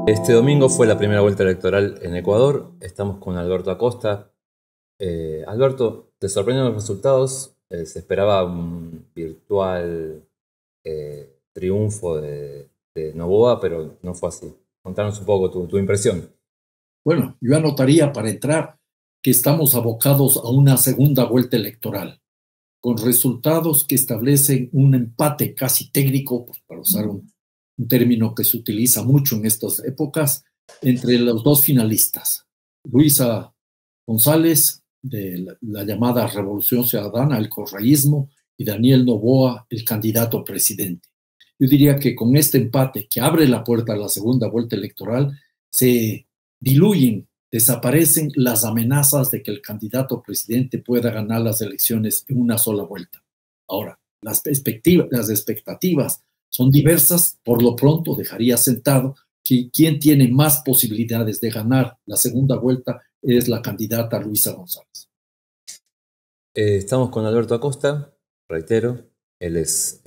Este domingo fue la primera vuelta electoral en Ecuador. Estamos con Alberto Acosta. Alberto, ¿te sorprenden los resultados? Se esperaba un virtual triunfo de Noboa, pero no fue así. Contanos un poco tu impresión. Bueno, yo anotaría para entrar que estamos abocados a una segunda vuelta electoral, con resultados que establecen un empate casi técnico, pues, para usar un término que se utiliza mucho en estas épocas, entre los dos finalistas. Luisa González, de la llamada Revolución Ciudadana, el correísmo, y Daniel Noboa, el candidato a presidente. Yo diría que con este empate que abre la puerta a la segunda vuelta electoral, se diluyen, desaparecen las amenazas de que el candidato a presidente pueda ganar las elecciones en una sola vuelta. Ahora, las expectativas son diversas. Por lo pronto, dejaría sentado que quien tiene más posibilidades de ganar la segunda vuelta es la candidata Luisa González. Estamos con Alberto Acosta, reitero. Él es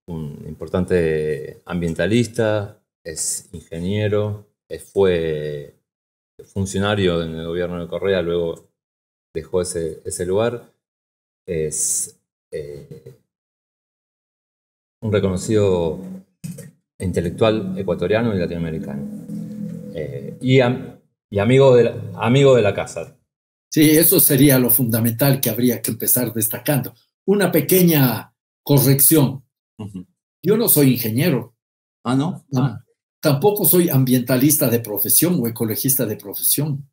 un importante ambientalista, es ingeniero, fue funcionario en el gobierno de Correa, luego dejó ese lugar. Es un reconocido intelectual ecuatoriano y latinoamericano. Y amigo de la casa. Sí, eso sería lo fundamental que habría que empezar destacando. Una pequeña corrección. Yo no soy ingeniero. Ah, ¿no? Tampoco soy ambientalista de profesión o ecologista de profesión.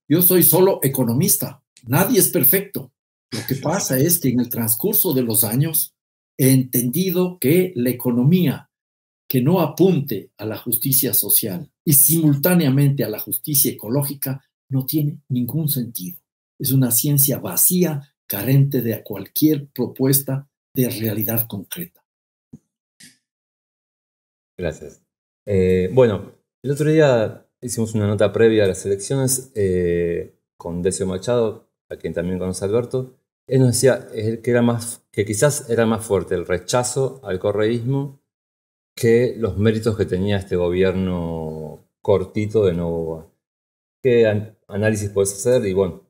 Yo soy solo economista. Nadie es perfecto. Lo que pasa es que en el transcurso de los años he entendido que la economía que no apunte a la justicia social y simultáneamente a la justicia ecológica no tiene ningún sentido. Es una ciencia vacía, carente de cualquier propuesta de realidad concreta. Gracias. Bueno, el otro día hicimos una nota previa a las elecciones con Decio Machado, a quien también conoce Alberto. Él nos decía que quizás era más fuerte el rechazo al correísmo que los méritos que tenía este gobierno cortito de Noboa. ¿Qué análisis puedes hacer? Y bueno,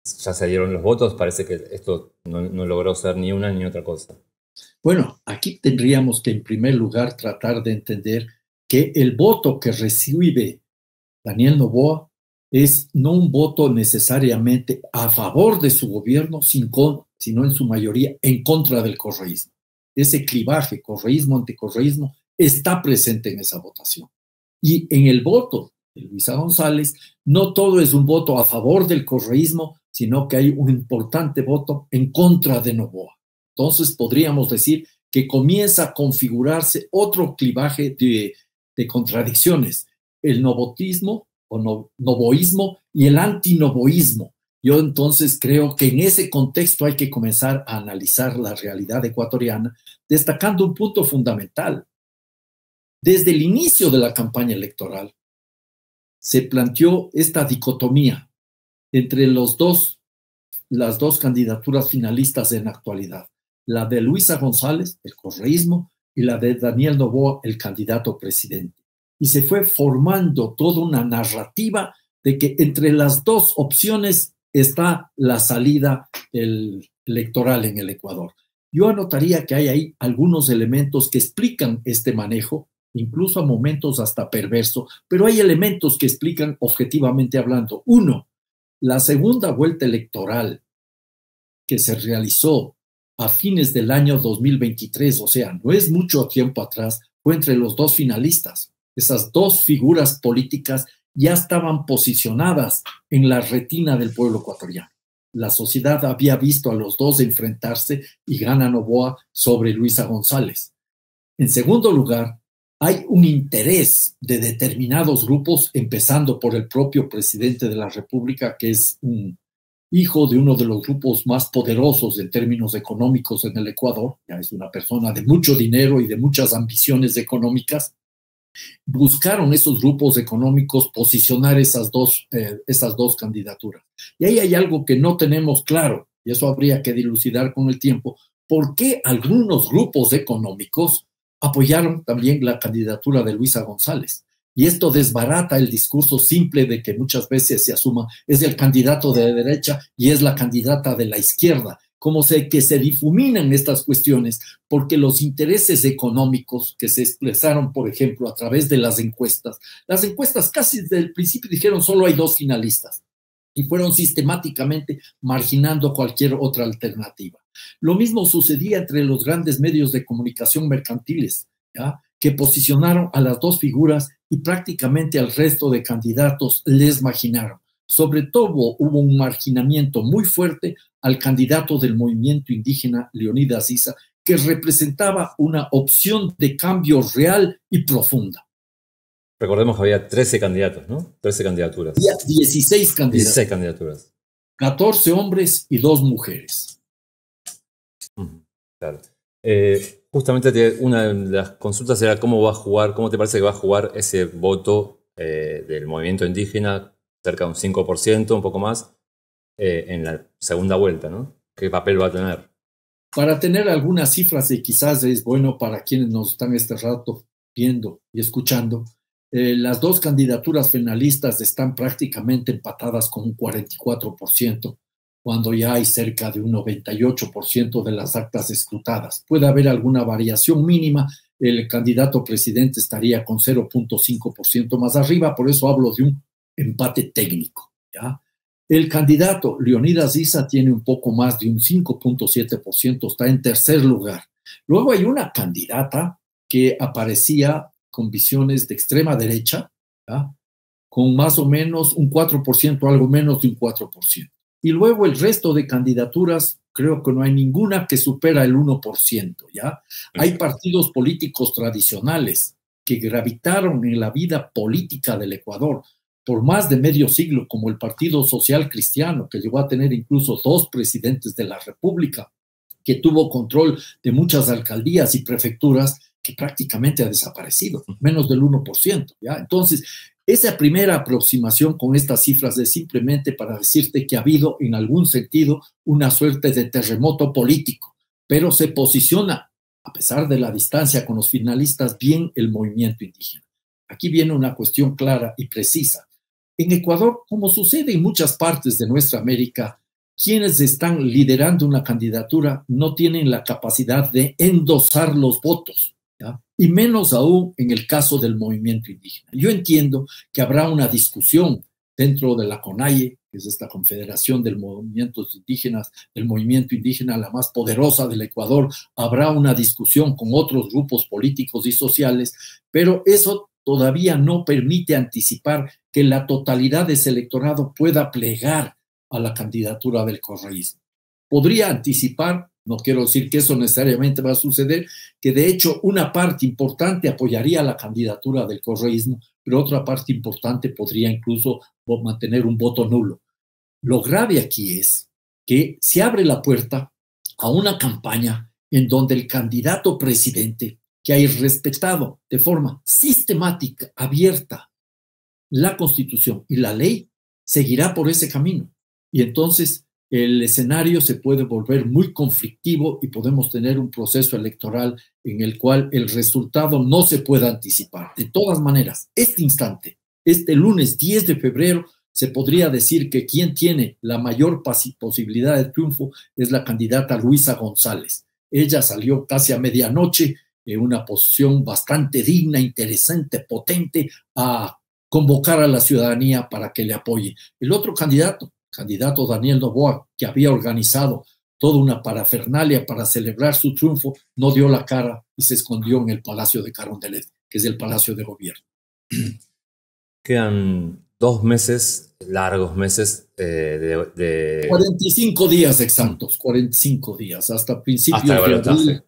ya se dieron los votos, parece que esto no logró ser ni una ni otra cosa. Bueno, aquí tendríamos que en primer lugar tratar de entender que el voto que recibe Daniel Noboa es no un voto necesariamente a favor de su gobierno, sino en su mayoría en contra del correísmo. Ese clivaje correísmo-anticorreísmo está presente en esa votación. Y en el voto de Luisa González, no todo es un voto a favor del correísmo, sino que hay un importante voto en contra de Noboa. Entonces podríamos decir que comienza a configurarse otro clivaje de contradicciones, el novotismo o novoísmo y el antinovoísmo. Yo entonces creo que en ese contexto hay que comenzar a analizar la realidad ecuatoriana, destacando un punto fundamental. Desde el inicio de la campaña electoral se planteó esta dicotomía entre las dos candidaturas finalistas en la actualidad, la de Luisa González, el correísmo, y la de Daniel Noboa, el candidato presidente. Y se fue formando toda una narrativa de que entre las dos opciones está la salida electoral en el Ecuador. Yo anotaría que hay ahí algunos elementos que explican este manejo, incluso a momentos hasta perverso, pero hay elementos que explican objetivamente hablando. Uno, la segunda vuelta electoral que se realizó a fines del año 2023, o sea, no es mucho tiempo atrás, fue entre los dos finalistas. Esas dos figuras políticas ya estaban posicionadas en la retina del pueblo ecuatoriano. La sociedad había visto a los dos enfrentarse y gana Noboa sobre Luisa González. En segundo lugar, hay un interés de determinados grupos, empezando por el propio presidente de la República, que es un hijo de uno de los grupos más poderosos en términos económicos en el Ecuador, ya es una persona de mucho dinero y de muchas ambiciones económicas. Buscaron esos grupos económicos posicionar esas dos candidaturas. Y ahí hay algo que no tenemos claro, y eso habría que dilucidar con el tiempo. ¿Por qué algunos grupos económicos apoyaron también la candidatura de Luisa González? Y esto desbarata el discurso simple de que muchas veces se asuma es el candidato de derecha y es la candidata de la izquierda. Como que se difuminan estas cuestiones porque los intereses económicos que se expresaron, por ejemplo, a través de las encuestas casi desde el principio dijeron solo hay dos finalistas y fueron sistemáticamente marginando cualquier otra alternativa. Lo mismo sucedía entre los grandes medios de comunicación mercantiles, ¿ya?, que posicionaron a las dos figuras y prácticamente al resto de candidatos les marginaron. Sobre todo hubo un marginamiento muy fuerte al candidato del movimiento indígena, Leonidas Issa, que representaba una opción de cambio real y profunda. Recordemos que había 13 candidatos, ¿no? 13 candidaturas. Había 16 candidatos. 16 candidaturas. 14 hombres y 2 mujeres. Claro. Justamente una de las consultas era cómo te parece que va a jugar ese voto del movimiento indígena, cerca de un 5%, un poco más, en la segunda vuelta, ¿no? ¿Qué papel va a tener? Para tener algunas cifras, y quizás es bueno para quienes nos están este rato viendo y escuchando, las dos candidaturas finalistas están prácticamente empatadas con un 44%, cuando ya hay cerca de un 98% de las actas escrutadas. Puede haber alguna variación mínima, el candidato presidente estaría con 0.5% más arriba, por eso hablo de un empate técnico, ¿ya? El candidato Leonidas Issa tiene un poco más de un 5.7%, está en tercer lugar. Luego hay una candidata que aparecía con visiones de extrema derecha, ¿ya?, con más o menos un 4%, algo menos de un 4%. Y luego el resto de candidaturas, creo que no hay ninguna que supera el 1%, ¿ya? Hay partidos políticos tradicionales que gravitaron en la vida política del Ecuador por más de medio siglo, como el Partido Social Cristiano, que llegó a tener incluso 2 presidentes de la República, que tuvo control de muchas alcaldías y prefecturas, que prácticamente ha desaparecido, menos del 1%, ¿ya? Entonces, esa primera aproximación con estas cifras es simplemente para decirte que ha habido en algún sentido una suerte de terremoto político, pero se posiciona, a pesar de la distancia con los finalistas, bien el movimiento indígena. Aquí viene una cuestión clara y precisa. En Ecuador, como sucede en muchas partes de nuestra América, quienes están liderando una candidatura no tienen la capacidad de endosar los votos, ¿ya?, y menos aún en el caso del movimiento indígena. Yo entiendo que habrá una discusión dentro de la CONAIE, que es esta confederación de movimientos indígenas, del movimiento indígena la más poderosa del Ecuador, habrá una discusión con otros grupos políticos y sociales, pero eso todavía no permite anticipar que la totalidad de ese electorado pueda plegar a la candidatura del correísmo. Podría anticipar, no quiero decir que eso necesariamente va a suceder, que de hecho una parte importante apoyaría la candidatura del correísmo, pero otra parte importante podría incluso mantener un voto nulo. Lo grave aquí es que se abre la puerta a una campaña en donde el candidato presidente, que ha respetado de forma sistemática, abierta, la Constitución y la ley, seguirá por ese camino. Y entonces el escenario se puede volver muy conflictivo y podemos tener un proceso electoral en el cual el resultado no se pueda anticipar. De todas maneras, este instante, este lunes 10 de febrero, se podría decir que quien tiene la mayor posibilidad de triunfo es la candidata Luisa González. Ella salió casi a medianoche en una posición bastante digna, interesante, potente, a convocar a la ciudadanía para que le apoye. El otro candidato Daniel Noboa, que había organizado toda una parafernalia para celebrar su triunfo, no dio la cara y se escondió en el Palacio de Carondelet, que es el Palacio de Gobierno. Quedan 2 meses, largos meses, de 45 días exactos, 45 días, hasta principios hasta el de abril.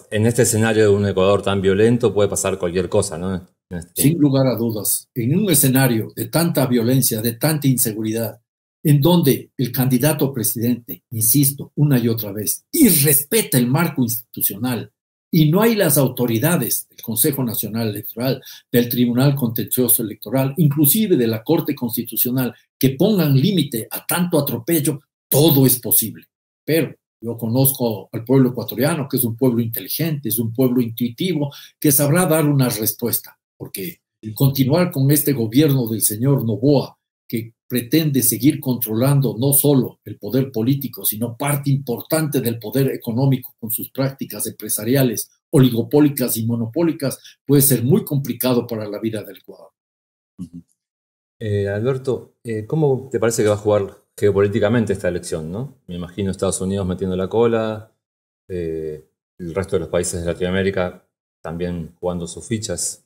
En este escenario de un Ecuador tan violento puede pasar cualquier cosa, ¿no? Sin lugar a dudas, en un escenario de tanta violencia, de tanta inseguridad, en donde el candidato presidente, insisto, una y otra vez, y respeta el marco institucional, y no hay las autoridades del Consejo Nacional Electoral, del Tribunal Contencioso Electoral, inclusive de la Corte Constitucional, que pongan límite a tanto atropello, todo es posible. Pero yo conozco al pueblo ecuatoriano, que es un pueblo inteligente, es un pueblo intuitivo, que sabrá dar una respuesta, porque continuar con este gobierno del señor Noboa, que pretende seguir controlando no solo el poder político, sino parte importante del poder económico con sus prácticas empresariales, oligopólicas y monopólicas, puede ser muy complicado para la vida del Ecuador. Alberto, ¿cómo te parece que va a jugar geopolíticamente esta elección, ¿no? Me imagino Estados Unidos metiendo la cola, el resto de los países de Latinoamérica también jugando sus fichas.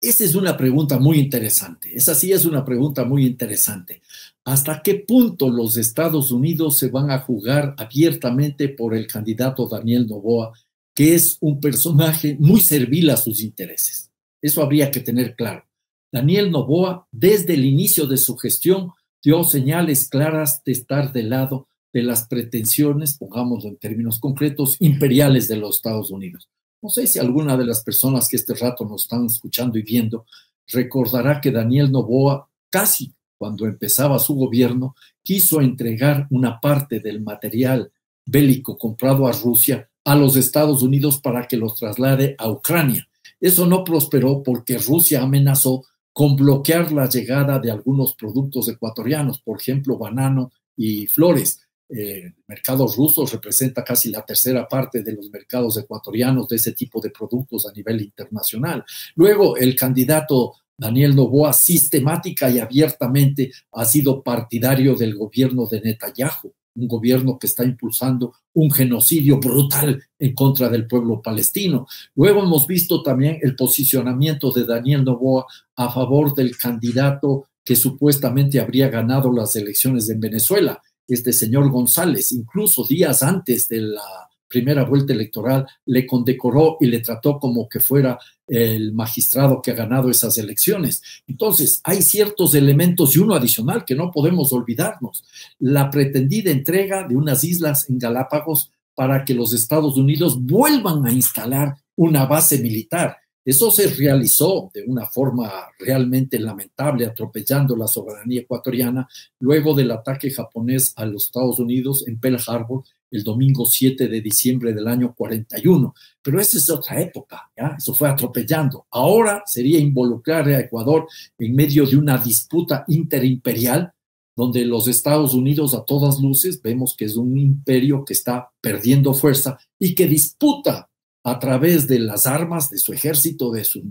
Esa es una pregunta muy interesante. Esa sí es una pregunta muy interesante. ¿Hasta qué punto los Estados Unidos se van a jugar abiertamente por el candidato Daniel Noboa, que es un personaje muy servil a sus intereses? Eso habría que tener claro. Daniel Noboa, desde el inicio de su gestión, dio señales claras de estar del lado de las pretensiones, pongámoslo en términos concretos, imperiales de los Estados Unidos. No sé si alguna de las personas que este rato nos están escuchando y viendo recordará que Daniel Noboa, casi cuando empezaba su gobierno, quiso entregar una parte del material bélico comprado a Rusia a los Estados Unidos para que los traslade a Ucrania. Eso no prosperó porque Rusia amenazó con bloquear la llegada de algunos productos ecuatorianos, por ejemplo, banano y flores. El mercado ruso representa casi la tercera parte de los mercados ecuatorianos de ese tipo de productos a nivel internacional. Luego, el candidato Daniel Noboa sistemática y abiertamente ha sido partidario del gobierno de Netanyahu, un gobierno que está impulsando un genocidio brutal en contra del pueblo palestino. Luego hemos visto también el posicionamiento de Daniel Noboa a favor del candidato que supuestamente habría ganado las elecciones en Venezuela, este señor González. Incluso días antes de la primera vuelta electoral le condecoró y le trató como que fuera el magistrado que ha ganado esas elecciones. Entonces, hay ciertos elementos y uno adicional que no podemos olvidarnos: la pretendida entrega de unas islas en Galápagos para que los Estados Unidos vuelvan a instalar una base militar. Eso se realizó de una forma realmente lamentable, atropellando la soberanía ecuatoriana, luego del ataque japonés a los Estados Unidos en Pearl Harbor el domingo 7 de diciembre del año 41. Pero esa es otra época, ¿ya? Eso fue atropellando. Ahora sería involucrar a Ecuador en medio de una disputa interimperial, donde los Estados Unidos, a todas luces, vemos que es un imperio que está perdiendo fuerza y que disputa a través de las armas, de su ejército, de su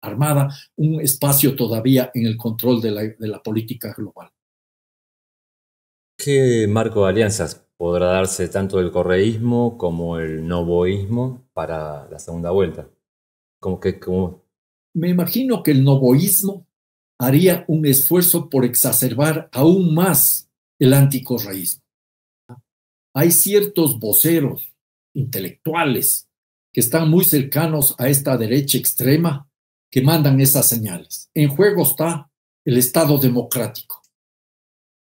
armada, un espacio todavía en el control de la política global. ¿Qué marco de alianzas podrá darse tanto el correísmo como el noboísmo para la segunda vuelta? Me imagino que el noboísmo haría un esfuerzo por exacerbar aún más el anticorreísmo. Hay ciertos voceros intelectuales que están muy cercanos a esta derecha extrema que mandan esas señales. En juego está el Estado democrático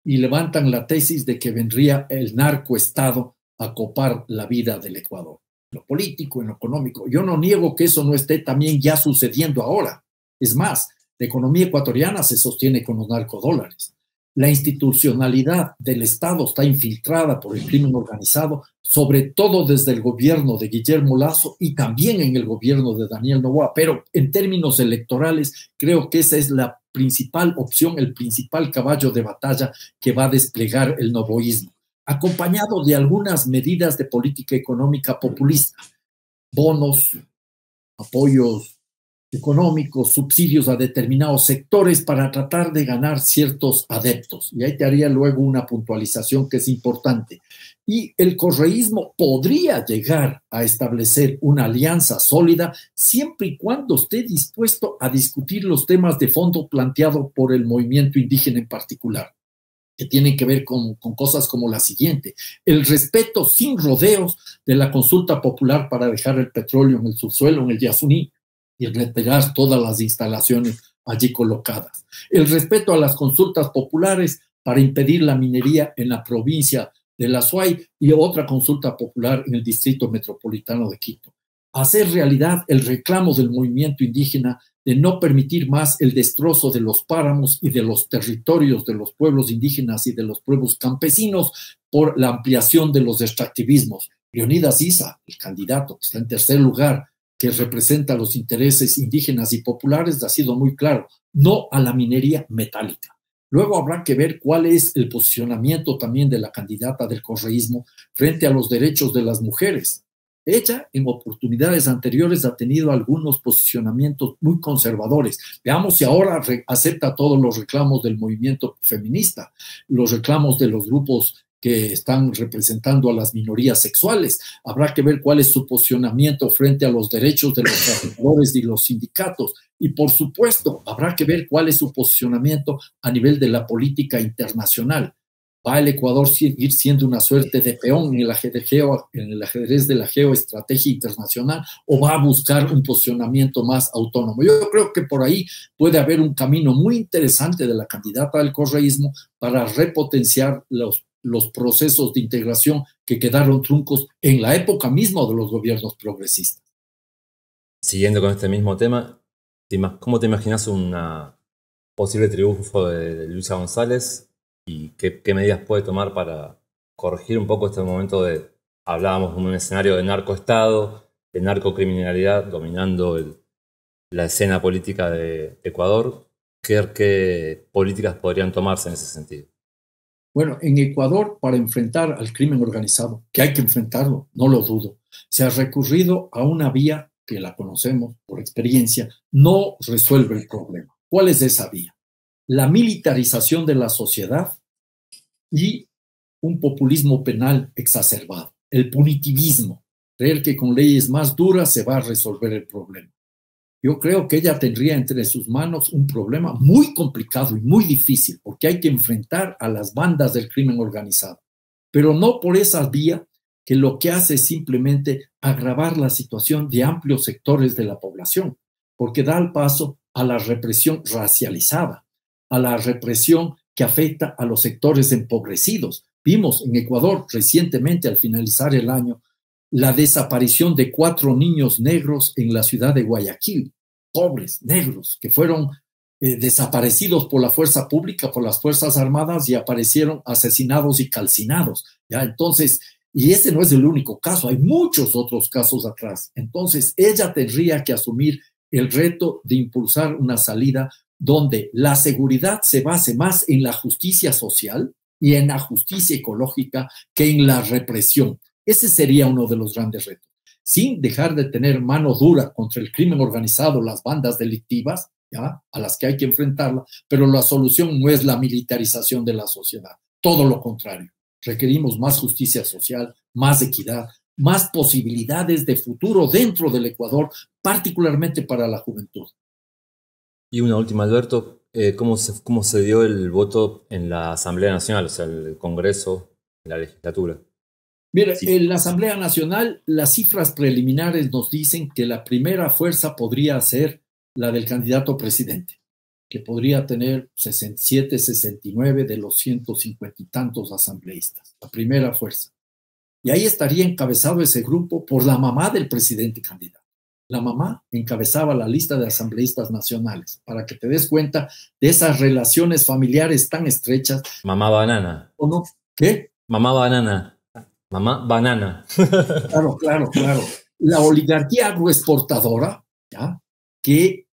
y levantan la tesis de que vendría el narcoestado a copar la vida del Ecuador, en lo político, en lo económico. Yo no niego que eso no esté también ya sucediendo ahora. Es más, la economía ecuatoriana se sostiene con los narcodólares. La institucionalidad del Estado está infiltrada por el crimen organizado, sobre todo desde el gobierno de Guillermo Lasso y también en el gobierno de Daniel Noboa. Pero en términos electorales, creo que esa es la principal opción, el principal caballo de batalla que va a desplegar el noboísmo, acompañado de algunas medidas de política económica populista, bonos, apoyos económicos, subsidios a determinados sectores para tratar de ganar ciertos adeptos. Y ahí te haría luego una puntualización que es importante. Y el correísmo podría llegar a establecer una alianza sólida siempre y cuando esté dispuesto a discutir los temas de fondo planteados por el movimiento indígena en particular, que tienen que ver con cosas como la siguiente: el respeto sin rodeos de la consulta popular para dejar el petróleo en el subsuelo, en el Yasuní, y retirar todas las instalaciones allí colocadas. El respeto a las consultas populares para impedir la minería en la provincia de La Suay y otra consulta popular en el distrito metropolitano de Quito. Hacer realidad el reclamo del movimiento indígena de no permitir más el destrozo de los páramos y de los territorios de los pueblos indígenas y de los pueblos campesinos por la ampliación de los extractivismos. Leonidas Issa, el candidato que está en tercer lugar, que representa los intereses indígenas y populares ha sido muy claro, no a la minería metálica. Luego habrá que ver cuál es el posicionamiento también de la candidata del correísmo frente a los derechos de las mujeres. Ella, en oportunidades anteriores, ha tenido algunos posicionamientos muy conservadores. Veamos si ahora acepta todos los reclamos del movimiento feminista, los reclamos de los grupos que están representando a las minorías sexuales. Habrá que ver cuál es su posicionamiento frente a los derechos de los trabajadores y los sindicatos. Y, por supuesto, habrá que ver cuál es su posicionamiento a nivel de la política internacional. ¿Va el Ecuador seguir siendo una suerte de peón en el ajedrez de la geoestrategia internacional o va a buscar un posicionamiento más autónomo? Yo creo que por ahí puede haber un camino muy interesante de la candidata del correísmo para repotenciar los procesos de integración que quedaron truncos en la época misma de los gobiernos progresistas. Siguiendo con este mismo tema, ¿cómo te imaginas un posible triunfo de Luisa González? ¿Y qué medidas puede tomar para corregir un poco este momento hablábamos de un escenario de narcoestado, de narcocriminalidad dominando la escena política de Ecuador? ¿Qué políticas podrían tomarse en ese sentido? Bueno, en Ecuador, para enfrentar al crimen organizado, que hay que enfrentarlo, no lo dudo, se ha recurrido a una vía que la conocemos por experiencia, no resuelve el problema. ¿Cuál es esa vía? La militarización de la sociedad y un populismo penal exacerbado, el punitivismo, creer que con leyes más duras se va a resolver el problema. Yo creo que ella tendría entre sus manos un problema muy complicado y muy difícil, porque hay que enfrentar a las bandas del crimen organizado, pero no por esa vía que lo que hace es simplemente agravar la situación de amplios sectores de la población, porque da el paso a la represión racializada, a la represión que afecta a los sectores empobrecidos. Vimos en Ecuador recientemente, al finalizar el año, la desaparición de 4 niños negros en la ciudad de Guayaquil, pobres, negros, que fueron desaparecidos por la fuerza pública, por las Fuerzas Armadas y aparecieron asesinados y calcinados. ¿Ya? Entonces, y ese no es el único caso, hay muchos otros casos atrás. Entonces, ella tendría que asumir el reto de impulsar una salida donde la seguridad se base más en la justicia social y en la justicia ecológica que en la represión. Ese sería uno de los grandes retos, sin dejar de tener mano dura contra el crimen organizado, las bandas delictivas, ¿ya? A las que hay que enfrentarla, pero la solución no es la militarización de la sociedad, todo lo contrario. Requerimos más justicia social, más equidad, más posibilidades de futuro dentro del Ecuador, particularmente para la juventud. Y una última, Alberto, ¿cómo se dio el voto en la Asamblea Nacional, o sea, el Congreso, la legislatura? Mira, sí. En la Asamblea Nacional, las cifras preliminares nos dicen que la primera fuerza podría ser la del candidato presidente, que podría tener 67, 69 de los 150 y tantos asambleístas, la primera fuerza. Y ahí estaría encabezado ese grupo por la mamá del presidente candidato. La mamá encabezaba la lista de asambleístas nacionales, para que te des cuenta de esas relaciones familiares tan estrechas. Mamá banana. ¿O no? ¿Qué? Mamá banana. Mamá banana. Claro, claro, claro. La oligarquía agroexportadora, ¿ya? Que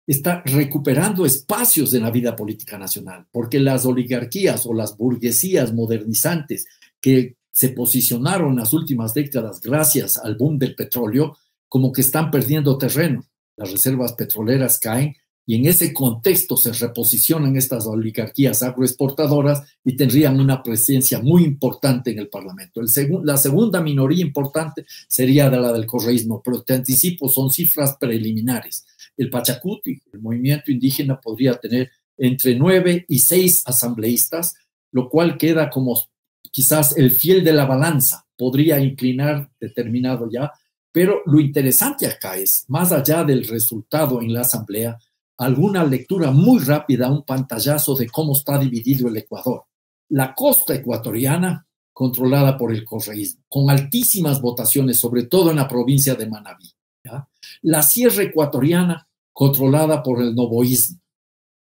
está recuperando espacios de la vida política nacional, porque las oligarquías o las burguesías modernizantes que se posicionaron en las últimas décadas gracias al boom del petróleo, como que están perdiendo terreno. Las reservas petroleras caen y en ese contexto se reposicionan estas oligarquías agroexportadoras y tendrían una presencia muy importante en el Parlamento. La segunda minoría importante sería la del correísmo, pero te anticipo, son cifras preliminares. El Pachacuti, el movimiento indígena, podría tener entre 9 y 6 asambleístas, lo cual queda como quizás el fiel de la balanza, podría inclinar determinado ya, pero lo interesante acá es, más allá del resultado en la asamblea, alguna lectura muy rápida, un pantallazo de cómo está dividido el Ecuador. La costa ecuatoriana, controlada por el correísmo, con altísimas votaciones, sobre todo en la provincia de Manabí. ¿Ya? La sierra ecuatoriana, controlada por el novoísmo.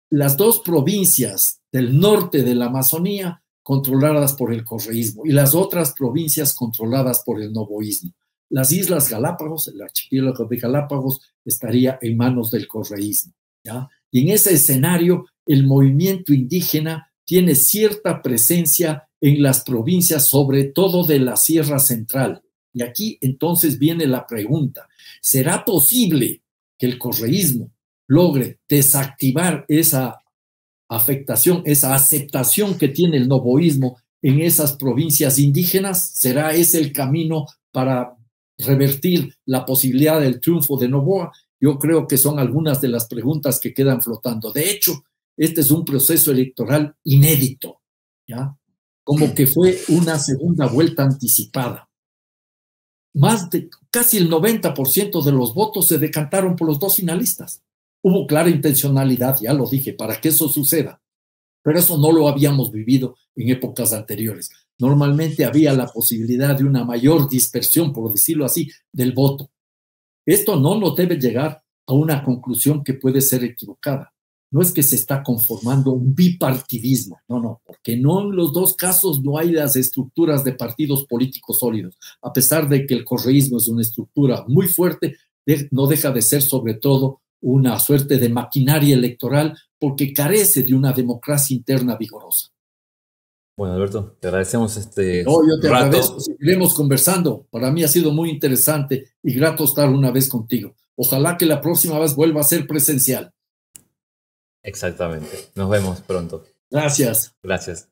Las 2 provincias del norte de la Amazonía, controladas por el correísmo, y las otras provincias controladas por el novoísmo. las Islas Galápagos, el archipiélago de Galápagos, estaría en manos del correísmo, ¿ya? Y en ese escenario, el movimiento indígena tiene cierta presencia en las provincias, sobre todo de la Sierra Central. Y aquí entonces viene la pregunta, ¿será posible que el correísmo logre desactivar esa afectación, esa aceptación que tiene el novoísmo en esas provincias indígenas? ¿Será ese el camino para revertir la posibilidad del triunfo de Noboa? Yo creo que son algunas de las preguntas que quedan flotando. De hecho, este es un proceso electoral inédito, ¿ya? Como que fue una segunda vuelta anticipada. Más de casi el 90% de los votos se decantaron por los dos finalistas. Hubo clara intencionalidad, ya lo dije, para que eso suceda. Pero eso no lo habíamos vivido en épocas anteriores. Normalmente había la posibilidad de una mayor dispersión, por decirlo así, del voto. Esto no nos debe llegar a una conclusión que puede ser equivocada. No es que se está conformando un bipartidismo, no, porque no en los dos casos no hay las estructuras de partidos políticos sólidos. A pesar de que el correísmo es una estructura muy fuerte, no deja de ser sobre todo una suerte de maquinaria electoral porque carece de una democracia interna vigorosa. Bueno, Alberto, te agradecemos este No, yo te rato. agradezco, seguiremos conversando. Para mí ha sido muy interesante y grato estar una vez contigo. Ojalá que la próxima vez vuelva a ser presencial. Exactamente. Nos vemos pronto. Gracias. Gracias.